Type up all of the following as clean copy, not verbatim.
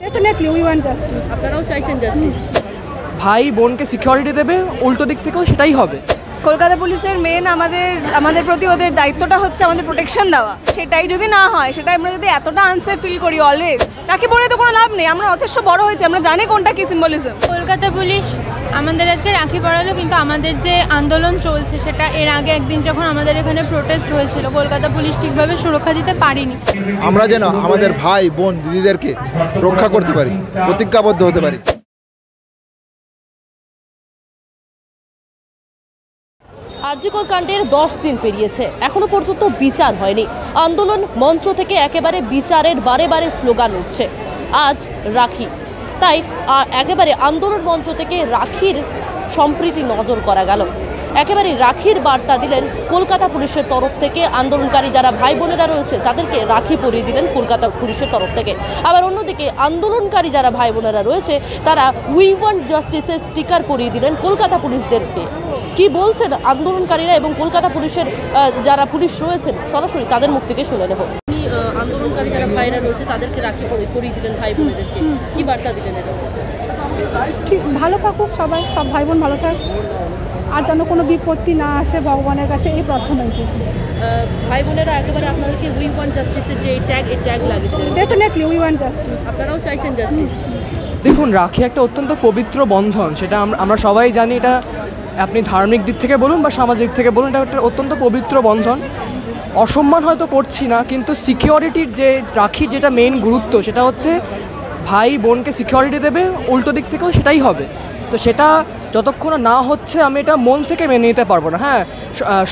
Definitely we want justice. আপনারাও চাইছেন justice? ভাই বোনকে সিকিউরিটি দেবে, উল্টো দিক থেকেও সেটাই হবে। কলকাতা পুলিশের মেন আমাদের প্রতি ওদের দায়িত্বটা হচ্ছে আমাদের প্রোটেকশন দেওয়া। সেটাই যদি না হয়, সেটা আমরা যদি এতটা আনসেফ ফিল করি অলওয়েজ, রাখি পরে তো কোনো লাভ নেই। আমরা যথেষ্ট বড় হয়েছি, আমরা জানি কোনটা কি সিম্বলিজম। কলকাতা পুলিশ আমাদের আজকে রাখি পরালো, কিন্তু আমাদের যে আন্দোলন চলছে সেটা এর আগে একদিন যখন আমাদের এখানে প্রোটেস্ট হয়েছিল, কলকাতা পুলিশ ঠিকভাবে সুরক্ষা দিতে পারেনি। আমরা যেন আমাদের ভাই বোন দিদিদেরকে রক্ষা করতে পারি, প্রতিজ্ঞাবদ্ধ হতে পারি। আরজিকর কাণ্ডের 10 দিন পেরিয়েছে, এখনো পর্যন্ত বিচার হয়নি। আন্দোলন মঞ্চ থেকে একেবারে বিচারের বারে বারে স্লোগান উঠছে। আজ রাখি, তাই একেবারে আন্দোলন মঞ্চ থেকে রাখির সম্প্রীতি নজর করা গেল। একেবারে রাখির বার্তা দিলেন কলকাতা পুলিশের তরফ থেকে। আন্দোলনকারী যারা ভাই বোনেরা রয়েছে তাদেরকে রাখি পরিয়ে দিলেন কলকাতা পুলিশের তরফ থেকে। আবার অন্যদিকে আন্দোলনকারী যারা ভাই বোনেরা রয়েছে তারা উই ওয়ান্ট জাস্টিসের স্টিকার পরিয়ে দিলেন কলকাতা পুলিশদেরকে। কি বলছেন আন্দোলনকারীরা এবং কলকাতা পুলিশের যারা পুলিশ রয়েছেন, সরাসরি তাদের মুখ থেকে শুনে নেব। আন্দোলনকারী যারা ভাইরা রয়েছে তাদেরকে রাখি পরিয়ে দিলেন ভাই বোনেদেরকে, কি বার্তা দিলেন? এটা ঠিক, ভালো থাকুক সবাই, সব ভাই বোন ভালো থাক, আর যেন কোনো বিপত্তি না আসে ভগবানের কাছে, এই প্রার্থনাই করি। ভাই বোনেরা একেবারে আপনাদেরকে উই ওয়ান্ট জাস্টিসের যে ট্যাগ লাগিয়ে দিলেন। Definitely we want justice. আপনারাও চাইছেন জাস্টিস? দেখুন, রাখি একটা অত্যন্ত পবিত্র বন্ধন, সেটা আমরা সবাই জানি। এটা আপনি ধার্মিক দিক থেকে বলুন বা সামাজিক থেকে বলুন, এটা একটা অত্যন্ত পবিত্র বন্ধন। অসম্মান হয়তো করছি না, কিন্তু সিকিউরিটির যে রাখির যেটা মেইন গুরুত্ব, সেটা হচ্ছে ভাই বোনকে সিকিউরিটি দেবে, উল্টো দিক থেকেও সেটাই হবে। তো সেটা যতক্ষণ না হচ্ছে আমি এটা মন থেকে মেনে নিতে পারবো না। হ্যাঁ,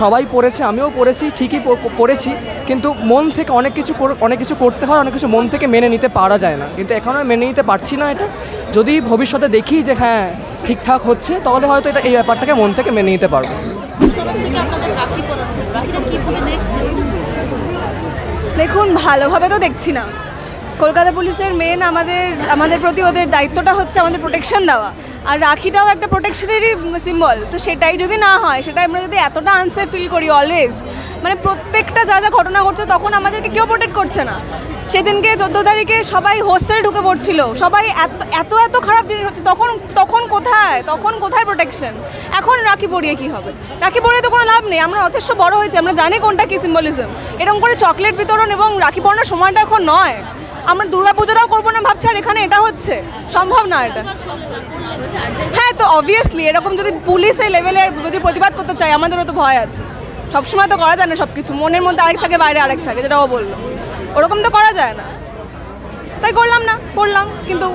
সবাই পড়েছে, আমিও পড়েছি, ঠিকই পড়েছি, কিন্তু মন থেকে অনেক কিছু করতে হয়, অনেক কিছু মন থেকে মেনে নিতে পারা যায় না। কিন্তু এখন আমি মেনে নিতে পারছি না এটা। যদি ভবিষ্যতে দেখি যে হ্যাঁ ঠিকঠাক হচ্ছে, তাহলে হয়তো এই ব্যাপারটাকে মন থেকে মেনে নিতে পারবো। দেখুন, ভালোভাবে তো দেখছি না। কলকাতা পুলিশের মেন আমাদের প্রতি ওদের দায়িত্বটা হচ্ছে আমাদের প্রোটেকশন দেওয়া, আর রাখিটাও একটা প্রোটেকশনেরই সিম্বল। তো সেটাই যদি না হয়, সেটা আমরা যদি এতটা আনসেফ ফিল করি অলওয়েজ, মানে প্রত্যেকটা যা ঘটনা ঘটছে তখন আমাদেরকে কেউ প্রোটেক্ট করছে না। সেদিনকে 14 তারিখে সবাই হোস্টেলে ঢুকে পড়ছিল, সবাই এত খারাপ জিনিস হচ্ছে, তখন কোথায় প্রোটেকশন? এখন রাখি পরিয়ে কি হবে? রাখি পরিয়ে তো কোনো লাভ নেই। আমরা যথেষ্ট বড় হয়েছি, আমরা জানি কোনটা কি সিম্বলিজম। এরকম করে চকলেট বিতরণ এবং রাখি পরানোর সময়টা এখন নয়। আমরা দুর্গাপুজোটাও করবো না ভাবছি, আর এখানে এটা হচ্ছে সম্ভব না এটা। হ্যাঁ, তো অবভিয়াসলি এরকম যদি পুলিশ এই লেভেলের যদি প্রতিবাদ করতে চায়, আমাদেরও তো ভয় আছে। সবসময় তো করা যায় না সব কিছু, মনের মধ্যে আরেক থাকে, বাইরে আরেক থাকে, যেটা ও বললো, ওরকম তো করা যায় না। তাই করলাম কিন্তু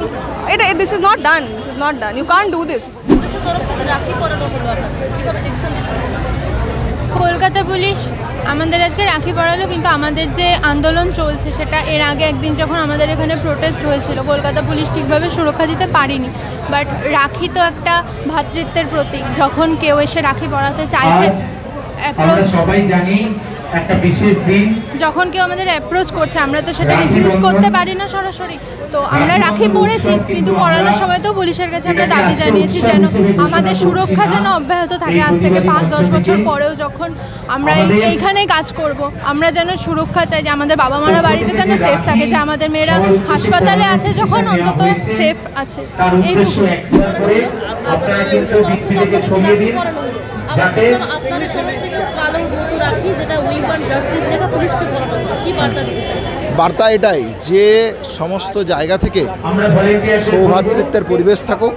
এটা this is not done, you can't do this. Kolkata police আমাদের আজকে রাখি পরালো, কিন্তু আমাদের যে আন্দোলন চলছে সেটা এর আগে একদিন যখন আমাদের এখানে প্রোটেস্ট হয়েছিল, কলকাতা পুলিশ ঠিকভাবে সুরক্ষা দিতে পারেনি। বাট রাখি তো একটা ভ্রাতৃত্বের প্রতীক। যখন কেউ এসে রাখি পরাতে চাইছে, সবাই জানি একটা বিশেষ দিন, যখন কেউ আমাদের অ্যাপ্রোচ করছে, আমরা তো সেটা রিফিউজ করতে পারি না সরাসরি। তো আমরা রাখি পরেছি, কিন্তু পড়ানোর সময় তো পুলিশের কাছে আমরা দাবি জানিয়েছি যেন আমাদের সুরক্ষা যেন অব্যাহত থাকে। আজ থেকে 5-10 বছর পরেও যখন আমরা এইখানেই কাজ করব, আমরা যেন সুরক্ষা চাই, যে আমাদের বাবা মারা বাড়িতে যেন সেফ থাকে, যে আমাদের মেয়েরা হাসপাতালে আছে যখন অন্তত সেফ আছে। এইটুকু। বার্তা এটাই যে সমস্ত জায়গা থেকে সৌভ্রাতৃত্বের পরিবেশ থাকুক,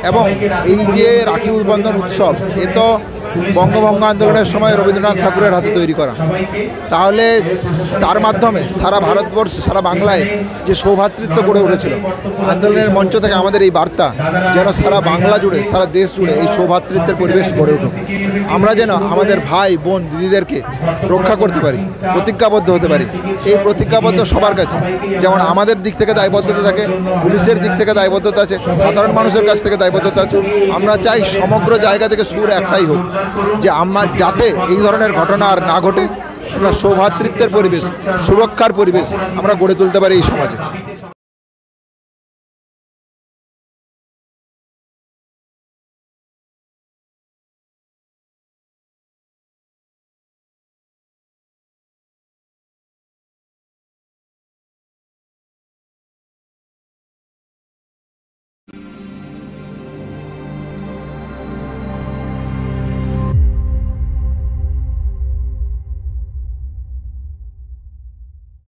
এবং এই যে রাখি বন্ধন উৎসব, এ তো বঙ্গভঙ্গ আন্দোলনের সময় রবীন্দ্রনাথ ঠাকুরের হাতে তৈরি করা। তাহলে তার মাধ্যমে সারা ভারতবর্ষে, সারা বাংলায় যে সৌভ্রাতৃত্ব গড়ে উঠেছিল, আন্দোলনের মঞ্চ থেকে আমাদের এই বার্তা যেন সারা বাংলা জুড়ে, সারা দেশ জুড়ে এই সৌভ্রাতৃত্বের পরিবেশ গড়ে উঠুক। আমরা যেন আমাদের ভাই বোন দিদিদেরকে রক্ষা করতে পারি, প্রতিজ্ঞাবদ্ধ হতে পারি। এই প্রতিজ্ঞাবদ্ধ সবার কাছে, যেমন আমাদের দিক থেকে দায়বদ্ধতা থাকে, পুলিশের দিক থেকে দায়বদ্ধতা আছে, সাধারণ মানুষের কাছ থেকে দায়বদ্ধতা আছে। আমরা চাই সমগ্র জায়গা থেকে সুর একটাই হোক, যে যাতে এই ধরনের ঘটনা আর না ঘটে, আমরা সৌভ্রাতৃত্বের পরিবেশ, সুরক্ষার পরিবেশ আমরা গড়ে তুলতে পারি এই সমাজে।